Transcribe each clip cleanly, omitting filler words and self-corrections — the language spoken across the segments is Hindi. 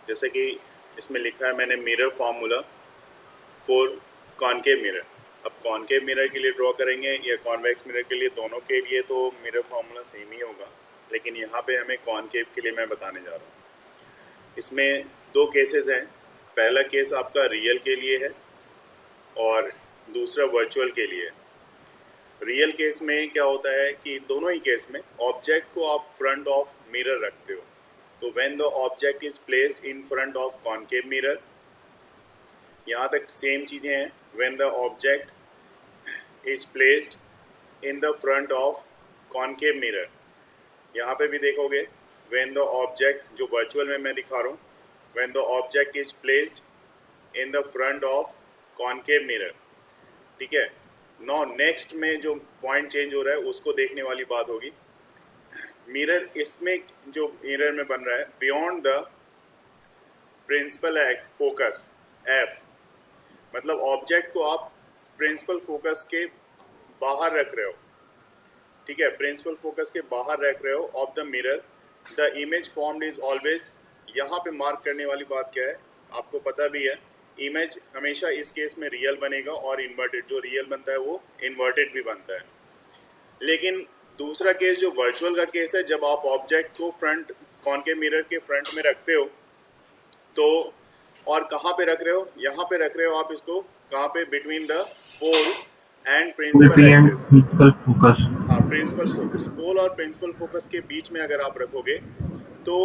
जैसे कि इसमें लिखा है मैंने mirror formula for concave mirror. अब कॉनकेव मिरर के लिए ड्रॉ करेंगे या कॉन्वेक्स मिरर के लिए, दोनों के लिए तो मिरर फार्मूला सेम ही होगा, लेकिन यहाँ पे हमें कॉनकेव के लिए मैं बताने जा रहा हूँ। इसमें दो केसेस हैं। पहला केस आपका रियल के लिए है और दूसरा वर्चुअल के लिए। रियल केस में क्या होता है कि दोनों ही केस में ऑब्जेक्ट को आप फ्रंट ऑफ मिरर रखते हो। तो when the object is placed in front of concave mirror, यहाँ तक सेम चीज़ें हैं। When the object is placed in the front of concave mirror, यहाँ पे भी देखोगे व्हेन द ऑब्जेक्ट, जो वर्चुअल में मैं दिखा रहा हूँ, when the object is placed in the front of concave mirror. ठीक है। नो नेक्स्ट में जो पॉइंट चेंज हो रहा है उसको देखने वाली बात होगी। मिरर, इसमें जो मिरर में बन रहा है beyond the principal focus F, मतलब ऑब्जेक्ट को आप प्रिंसिपल फोकस के बाहर रख रहे हो। ठीक है, प्रिंसिपल फोकस के बाहर रख रहे हो of the mirror. The image formed is always, यहाँ पे मार्क करने वाली बात क्या है आपको पता भी है, इमेज हमेशा इस केस में रियल बनेगा और इन्वर्टेड, जो रियल बनता है वो इन्वर्टेड भी बनता है। लेकिन दूसरा केस जो वर्चुअल का केस है, जब आप ऑब्जेक्ट को फ्रंट कॉनकेव मिरर के फ्रंट में रखते हो तो, और कहाँ पे रख रहे हो, यहाँ पे रख रहे हो आप इसको, कहाँ पे, between the pole and principal axis. principal focus. हाँ, प्रिंसिपल फोकस, पोल और प्रिंसिपल फोकस के बीच में अगर आप रखोगे तो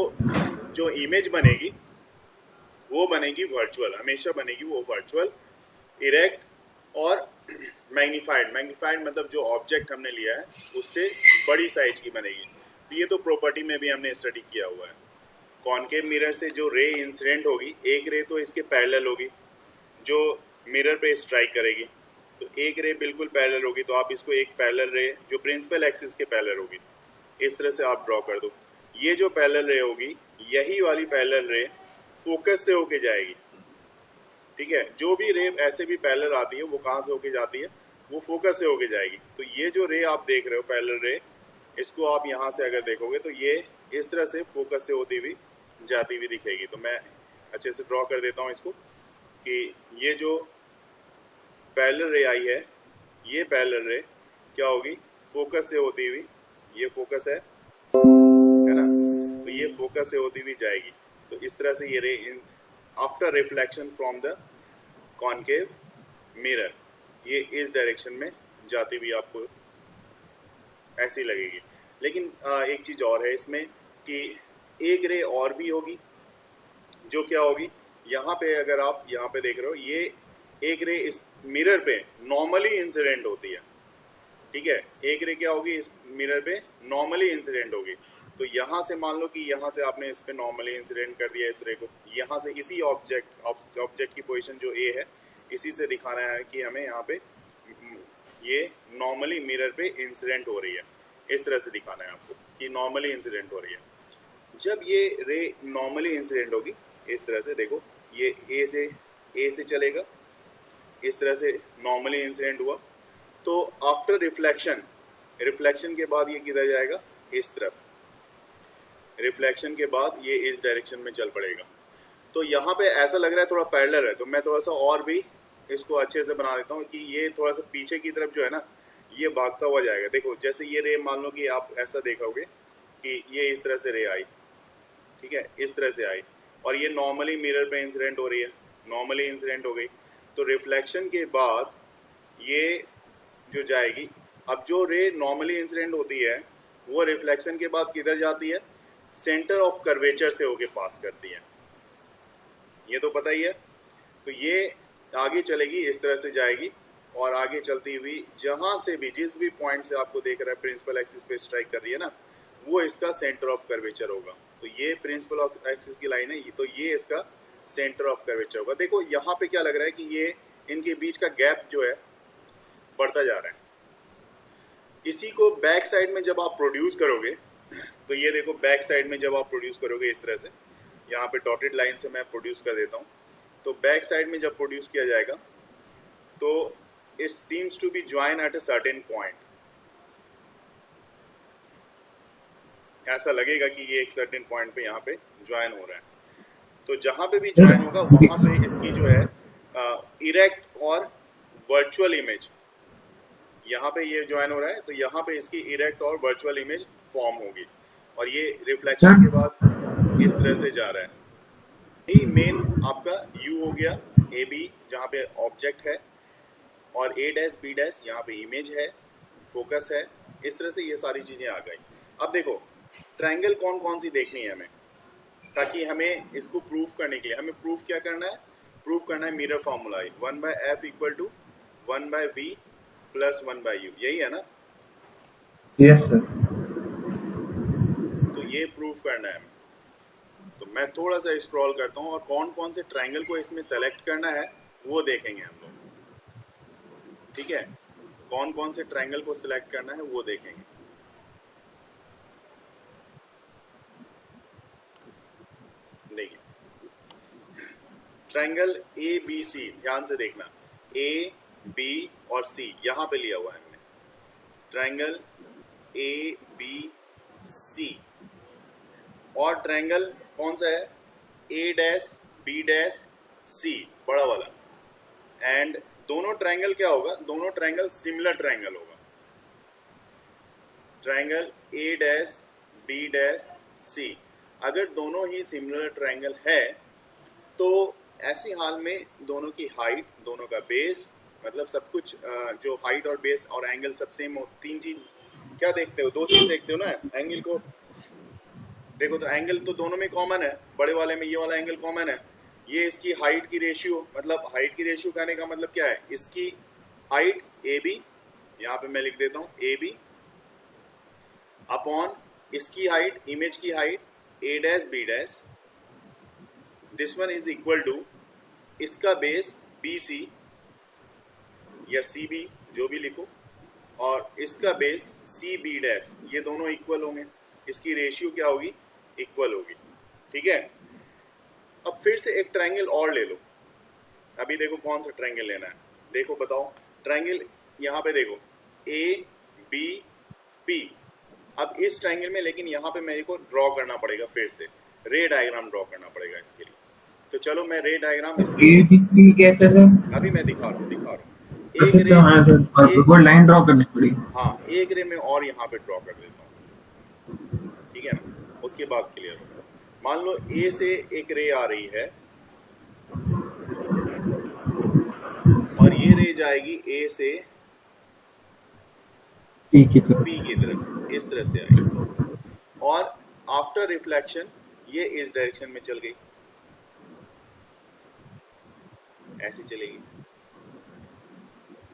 जो इमेज बनेगी वो बनेगी वर्चुअल, हमेशा बनेगी वो वर्चुअल, इरेक्ट और मैग्नीफाइड। मैग्नीफाइड मतलब जो ऑब्जेक्ट हमने लिया है उससे बड़ी साइज की बनेगी। तो ये तो प्रॉपर्टी में भी हमने स्टडी किया हुआ है। कॉनकेव मिरर से जो रे इंसिडेंट होगी, एक रे तो इसके पैरेलल होगी जो मिरर पे स्ट्राइक करेगी, तो एक रे बिल्कुल पैरेलल होगी, तो आप इसको एक पैरेलल रे जो प्रिंसिपल एक्सिस के पैरेलल होगी, इस तरह से आप ड्रॉ कर दो। ये जो पैरेलल रे होगी, यही वाली पैरेलल रे फोकस से होके जाएगी। ठीक है, जो भी रे ऐसे भी पैरेलल आती है वो कहाँ से होके जाती है, वो फोकस से होके जाएगी। तो ये जो रे आप देख रहे हो पैरेलल रे, इसको आप यहाँ से अगर देखोगे तो ये इस तरह से फोकस से होती हुई जाती हुई दिखेगी। तो मैं अच्छे से ड्रॉ कर देता हूँ इसको कि ये जो पैरेलल रे आई है, ये पैरेलल रे क्या होगी, फोकस से होती हुई, ये फोकस है ना, तो ये फोकस से होती हुई जाएगी। तो इस तरह से ये रे after reflection from the concave mirror, ये इस डायरेक्शन में जाती हुई आपको ऐसी लगेगी। लेकिन एक चीज़ और है इसमें कि एक रे और भी होगी, जो क्या होगी, यहाँ पे अगर आप यहाँ पे देख रहे हो, ये एक रे इस मिरर पे नॉर्मली इंसिडेंट होती है। ठीक है, एक रे क्या होगी, इस मिरर पे नॉर्मली इंसिडेंट होगी। तो यहाँ से मान लो कि यहाँ से आपने इस पे नॉर्मली इंसिडेंट कर दिया इस रे को, यहाँ से इसी ऑब्जेक्ट की पोजीशन जो ए है, इसी से दिखाना है कि हमें यहाँ पे ये नॉर्मली मिरर पे इंसिडेंट हो रही है। इस तरह से दिखाना है आपको कि नॉर्मली इंसिडेंट हो रही है। जब ये रे नॉर्मली इंसिडेंट होगी, इस तरह से देखो, ये ए से चलेगा, इस तरह से नॉर्मली इंसिडेंट हुआ, तो आफ्टर रिफ्लेक्शन, रिफ्लेक्शन के बाद ये किधर जाएगा, इस तरफ। रिफ्लेक्शन के बाद ये इस डायरेक्शन में चल पड़ेगा। तो यहाँ पे ऐसा लग रहा है थोड़ा पैरेलल है, तो मैं थोड़ा सा और भी इसको अच्छे से बना देता हूँ कि ये थोड़ा सा पीछे की तरफ जो है ना, ये भागता हुआ जाएगा। देखो, जैसे ये रे मान लो कि आप ऐसा देखोगे कि ये इस तरह से रे आई, ठीक है, इस तरह से आई, और ये नॉर्मली मिरर पे इंसिडेंट हो रही है, नॉर्मली इंसिडेंट हो गई। तो रिफ्लेक्शन के बाद ये जो जाएगी, अब जो रे नॉर्मली इंसिडेंट होती है वो रिफ्लेक्शन के बाद किधर जाती है, सेंटर ऑफ कर्वेचर से होके पास करती है, ये तो पता ही है। तो ये आगे चलेगी, इस तरह से जाएगी, और आगे चलती हुई जहाँ से भी, जिस भी पॉइंट से आपको देख रहा है प्रिंसिपल एक्सिस पे स्ट्राइक कर रही है ना, वो इसका सेंटर ऑफ कर्वेचर होगा। तो ये प्रिंसिपल ऑफ एक्सिस की लाइन है, तो ये इसका सेंटर ऑफ कर्वेचर होगा। देखो यहाँ पे क्या लग रहा है कि ये इनके बीच का गैप जो है बढ़ता जा रहा है। इसी को बैक साइड में जब आप प्रोड्यूस करोगे, तो ये देखो बैक साइड में जब आप प्रोड्यूस करोगे इस तरह से, यहाँ पे डॉटेड लाइन से मैं प्रोड्यूस कर देता हूँ, तो बैक साइड में जब प्रोड्यूस किया जाएगा तो it seems to be join at a certain point. ऐसा लगेगा कि ये एक सर्टेन पॉइंट पे यहाँ पे ज्वाइन हो रहा है। तो जहां पे भी ज्वाइन होगा वहां पे इसकी जो है इरेक्ट और वर्चुअल इमेज, यहाँ पे ये ज्वाइन हो रहा है तो यहाँ पे इसकी इरेक्ट और वर्चुअल इमेज फॉर्म होगी और ये रिफ्लेक्शन के बाद इस तरह से जा रहा है। यही मेन आपका यू हो गया, ए बी जहाँ पे ऑब्जेक्ट है और ए डैश बी डैश यहाँ पे इमेज है, फोकस है। इस तरह से ये सारी चीजें आ गई। अब देखो ट्रायंगल कौन कौन सी देखनी है हमें, ताकि हमें इसको प्रूफ करने के लिए हमें प्रूफ क्या करना है, प्रूफ करना है mirror formula 1/f equal to 1/v plus 1/u, यही है ना? Yes sir. तो ये प्रूफ करना है हमें। तो मैं थोड़ा सा स्क्रॉल करता हूँ और कौन कौन से ट्रायंगल को इसमें सेलेक्ट करना है वो देखेंगे हम लोग। ठीक है, कौन कौन से ट्रायंगल को सिलेक्ट करना है वो देखेंगे। देखिए ट्रायंगल ए बी सी, ध्यान से देखना, ए बी और सी यहाँ पे लिया हुआ है हमने। ट्रायंगल ए बी सी और ट्रायंगल कौन सा है, A dash B dash C, बड़ा वाला। एंड दोनों ट्रायंगल क्या होगा, दोनों ट्रायंगल सिमिलर ट्रायंगल होगा। Triangle A dash B dash C अगर दोनों ही सिमिलर ट्रायंगल है तो ऐसी हाल में दोनों की हाइट, दोनों का बेस, मतलब सब कुछ जो हाइट और बेस और एंगल सब सेम हो। तीन चीज क्या देखते हो, दो चीज देखते हो ना, एंगल को देखो तो एंगल तो दोनों में कॉमन है, बड़े वाले में ये वाला एंगल कॉमन है। ये इसकी हाइट की रेशियो, मतलब हाइट की रेशियो कहने का मतलब क्या है, इसकी हाइट ए बी, यहाँ पे मैं लिख देता हूँ ए बी अपॉन इसकी हाइट, इमेज की height A dash B dash, this one is equal to इसका बेस बी सी या सी बी जो भी लिखो और इसका बेस सी बी डैश, ये दोनों इक्वल होंगे, इसकी रेशियो क्या होगी, इक्वल होगी। ठीक है, अब फिर से एक ट्रायंगल और ले लो। अभी देखो कौन सा ट्रायंगल लेना है, देखो बताओ ट्रायंगल यहाँ पे देखो ए बी पी। अब इस ट्रायंगल में लेकिन यहाँ पे मेरे को ड्रॉ करना पड़ेगा, फिर से रे डायग्राम ड्रॉ करना पड़ेगा इसके लिए। तो चलो मैं रे डायग्राम इसके ए बी पी कैसे सर? अभी मैं दिखा रहा हूँ अच्छा अच्छा, हाँ सर, वो लाइन ड्रॉ करनी पड़ेगी। हाँ एक रे में और यहाँ पे ड्रॉ कर देता हूँ, ठीक है ना, उसके बाद क्लियर होगा। मान लो ए से एक रे आ रही है और ये रे जाएगी ए से पी की तरफ, इस तरह से आएगी और आफ्टर रिफ्लेक्शन ये इस डायरेक्शन में चल गई, ऐसी चलेगी।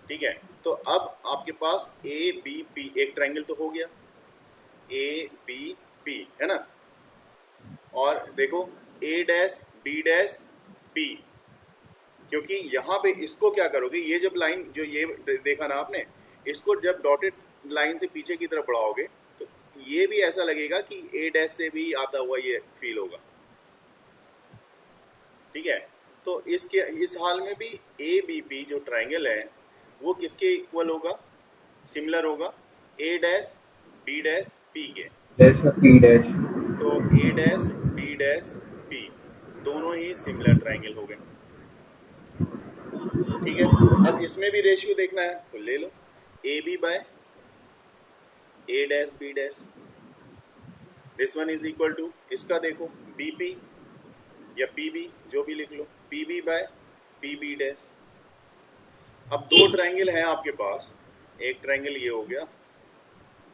ठीक है, तो अब आपके पास ए बी पी एक ट्रायंगल तो हो गया, ए बी पी है ना, और देखो ए डैश बी डैश पी, क्योंकि यहाँ पे इसको क्या करोगे, ये जब लाइन जो ये देखा ना आपने, इसको जब डॉटेड लाइन से पीछे की तरफ बढ़ाओगे तो ये भी ऐसा लगेगा कि ए डैश से भी आता हुआ ये फील होगा। ठीक है, तो इसके इस हाल में भी ए बी पी जो ट्रायंगल है वो किसके इक्वल होगा, सिमिलर होगा, ए डैश बी डैश पी के। पी डैश, तो ए डैश बी डैश पी दोनों ही सिमिलर ट्रायंगल हो गए। ठीक है, अब इसमें भी रेशियो देखना है तो ले लो A B by A dash B dash, this one is equal to इसका देखो बी पी या पी बी जो भी लिख लो, P B by P B dash. अब दो ट्रायंगल हैं आपके पास, एक ट्रायंगल ये हो गया,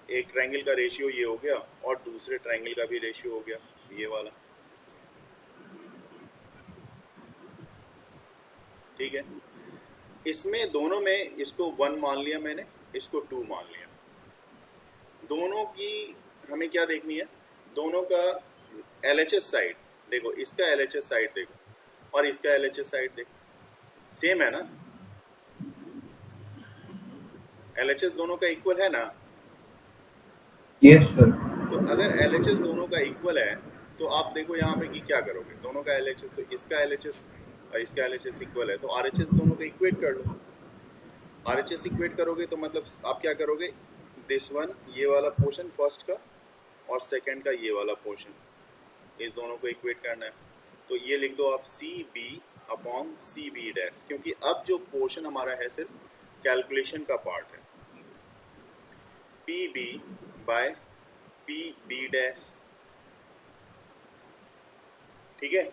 एक ट्रायंगल का रेशियो ये हो गया और दूसरे ट्रायंगल का भी रेशियो हो गया ये वाला। ठीक है, इसमें दोनों में इसको 1 मान लिया मैंने, इसको 2 मान लिया। दोनों की हमें क्या देखनी है, दोनों का LHS साइड देखो, इसका LHS साइड देखो और इसका LHS साइड देखो, सेम है ना, LHS दोनों का इक्वल है ना। Yes sir. तो अगर LHS दोनों का इक्वल है तो आप देखो यहाँ पे कि क्या करोगे, दोनों का LHS, तो इसका LHS और इसका LHS इक्वल है तो RHS दोनों को इक्वेट कर लो। RHS इक्वेट करोगे तो मतलब आप क्या करोगे, दिस वन ये वाला पोर्शन फर्स्ट का और सेकंड का ये वाला पोर्शन, इस दोनों को इक्वेट करना है। तो ये लिख दो आप C B upon C B dash, क्योंकि अब जो पोर्शन हमारा है सिर्फ कैलकुलेशन का पार्ट है। P B by P B dash, ठीक है।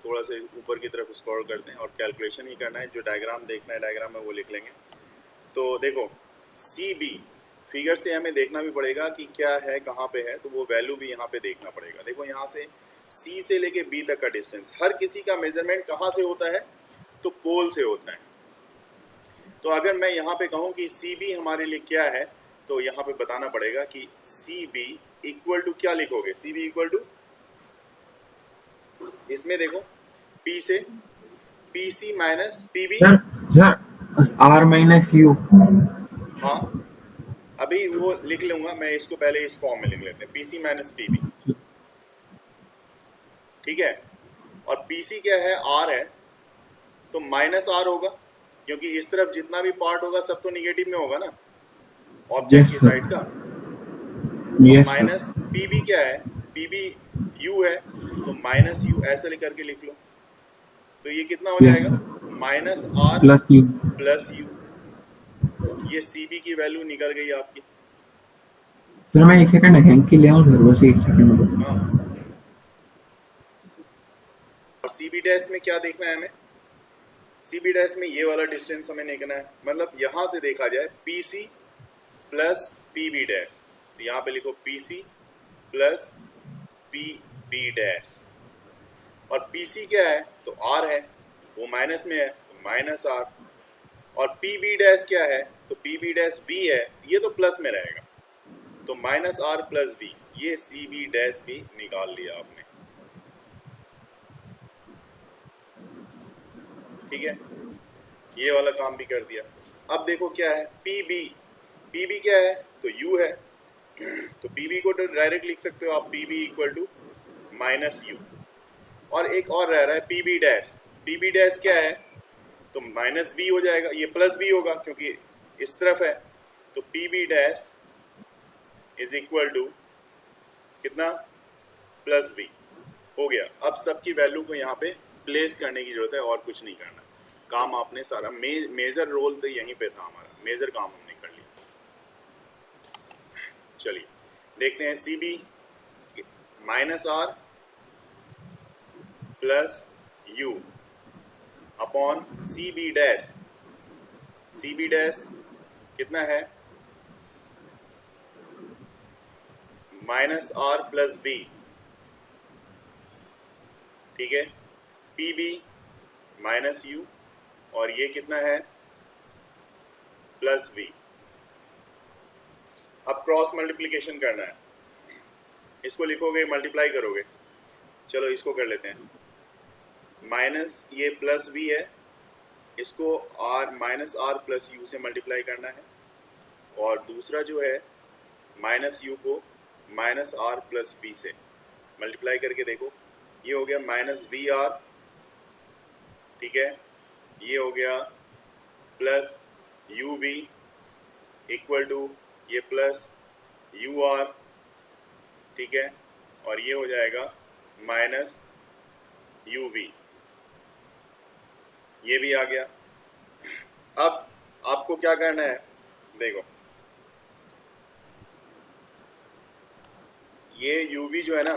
थोड़ा सा ऊपर की तरफ स्क्रॉल करते हैं और कैलकुलेशन ही करना है, जो डायग्राम देखना है डायग्राम में वो लिख लेंगे। तो देखो सी बी फिगर से हमें देखना भी पड़ेगा कि क्या है, कहाँ पे है, तो वो वैल्यू भी यहाँ पे देखना पड़ेगा। देखो यहाँ से सी से लेके बी तक का डिस्टेंस, हर किसी का मेजरमेंट कहाँ से होता है, तो पोल से होता है। तो अगर मैं यहाँ पे कहूँ कि सी बी हमारे लिए क्या है, तो यहाँ पे बताना पड़ेगा कि सी बी इक्वल टू क्या लिखोगे, सी बी इक्वल टू, इसमें देखो पी से P C minus P B. Sir R minus U. हाँ अभी वो लिख लूंगा मैं, इसको पहले इस फॉर्म में लिख लेते हैं, P C minus P B, ठीक है। और पी सी क्या है, आर है, तो माइनस आर होगा, क्योंकि इस तरफ जितना भी पार्ट होगा सब तो निगेटिव में होगा ना, ऑब्जेक्ट Yes, की sir. साइड का। Yes sir. Minus P B क्या है, पी बी यू है, तो माइनस यू ऐसे लेकर के लिख लो। तो ये कितना हो यस जाएगा, sir. Minus R plus U. Plus U. ये सी बी की वैल्यू निकल गई आपकी। सर मैं एक सेकंड हैंग की ले आऊँ सर, बस एक सेकंड। हाँ, और सी बी डैश में क्या देखना है हमें, सी बी डैश में ये वाला डिस्टेंस हमें देखना है, मतलब यहाँ से देखा जाए P C plus P B dash, तो यहाँ पे लिखो P C plus P B dash. और पी सी क्या है, तो आर है, वो माइनस में है, तो माइनस आर। और पी बी डैश क्या है, तो पी बी डैश बी है, ये तो प्लस में रहेगा, तो माइनस आर प्लस बी। ये सी बी डैश भी निकाल लिया आपने, ठीक है। ये वाला काम भी कर दिया। अब देखो क्या है, पी बी क्या है, तो यू है, तो पी बी को तो डायरेक्ट लिख सकते हो आप, P B equal to minus U. और एक और रह रहा है पी बी डैश क्या है, तो माइनस बी हो जाएगा, ये प्लस बी होगा क्योंकि इस तरफ है, तो P B dash is equal to कितना, प्लस बी हो गया। अब सबकी वैल्यू को यहाँ पे प्लेस करने की जरूरत है, और कुछ नहीं करना, काम आपने सारा मेजर रोल तो यहीं पे था हमारा, मेजर काम हमने कर लिया। चलिए देखते हैं, C B minus R plus U upon C B dash, C B dash कितना है, माइनस आर प्लस बी, ठीक है। पी बी माइनस यू, और ये कितना है, प्लस बी। अब क्रॉस मल्टीप्लिकेशन करना है, इसको लिखोगे मल्टीप्लाई करोगे, चलो इसको कर लेते हैं। माइनस ये प्लस बी है, इसको R minus R plus U से मल्टीप्लाई करना है, और दूसरा जो है माइनस यू को माइनस आर प्लस बी से मल्टीप्लाई करके देखो, ये हो गया माइनस बी आर, ठीक है। ये हो गया plus U V equal to ये प्लस यू आर, ठीक है, और ये हो जाएगा माइनस यू वी, ये भी आ गया। अब आपको क्या करना है, देखो ये यू वी जो है ना,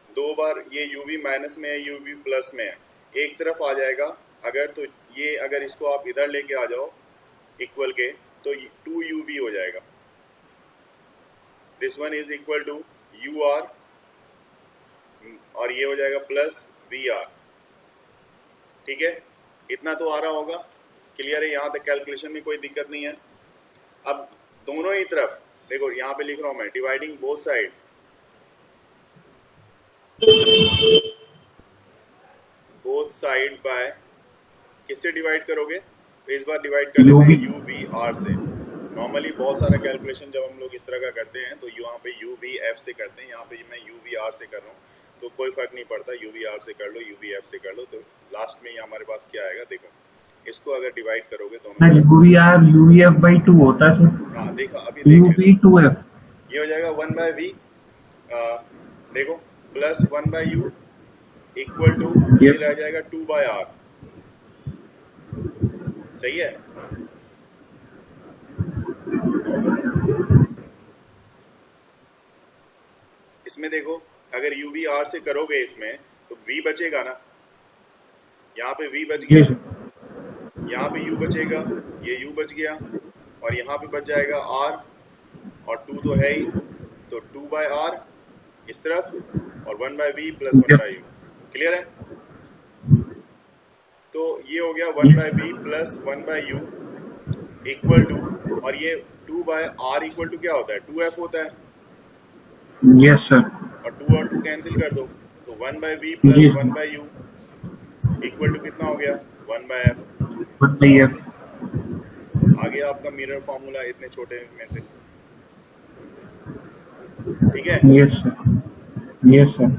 दो बार ये यू वी माइनस में है, यू वी प्लस में है, एक तरफ आ जाएगा अगर, तो ये अगर इसको आप इधर लेके आ जाओ इक्वल के, तो 2uv हो जाएगा। This one is equal to u r, और ये हो जाएगा प्लस वी आर, ठीक है। इतना तो आ रहा होगा, क्लियर है, यहाँ तक कैलकुलेशन में कोई दिक्कत नहीं है। अब दोनों ही तरफ देखो, यहाँ पे लिख रहा हूँ मैं, dividing both side, both side by, किससे डिवाइड करोगे, तो इस बार डिवाइड कर लेते हैं यू वी आर से। नॉर्मली बहुत सारा कैलकुलेशन जब हम लोग इस तरह का करते हैं तो यहाँ पे यू वी एफ से करते हैं, यहाँ पे मैं यू वी आर से कर रहा हूँ, तो कोई फर्क नहीं पड़ता, यू वी आर से कर लो, यू वी एफ से कर लो, तो लास्ट में हमारे पास क्या आएगा, देखो इसको अगर डिवाइड करोगे दोनों, यूवीआर यूवीएफ बाई 2 होता है सर। हाँ देखा, अभी यूवी 2एफ, ये हो जाएगा 1/v, देखो प्लस 1/u इक्वल टू ये Yes. रह जाएगा 2/r। सही है। इसमें देखो अगर u भी r से करोगे इसमें तो v बचेगा ना, यहाँ पे v बच Yes, गया, sir. यहाँ पे u बचेगा, ये u बच गया और यहाँ पे बच जाएगा r और 2 तो है ही, तो 2/r इस तरफ और 1/v प्लस 1/u। क्लियर है। तो ये हो गया 1/v plus 1/u equal to, और ये 2/r इक्वल टू क्या होता है, 2f होता है, Yes, sir. और 2 और 2 कैंसिल कर दो, तो 1/v प्लस जी, sir. 1/u इक्वल टू कितना हो गया, 1/f। 1/f. आ गया आपका मिरर फार्मूला इतने छोटे में से। ठीक है। Yes, sir. Yes, sir.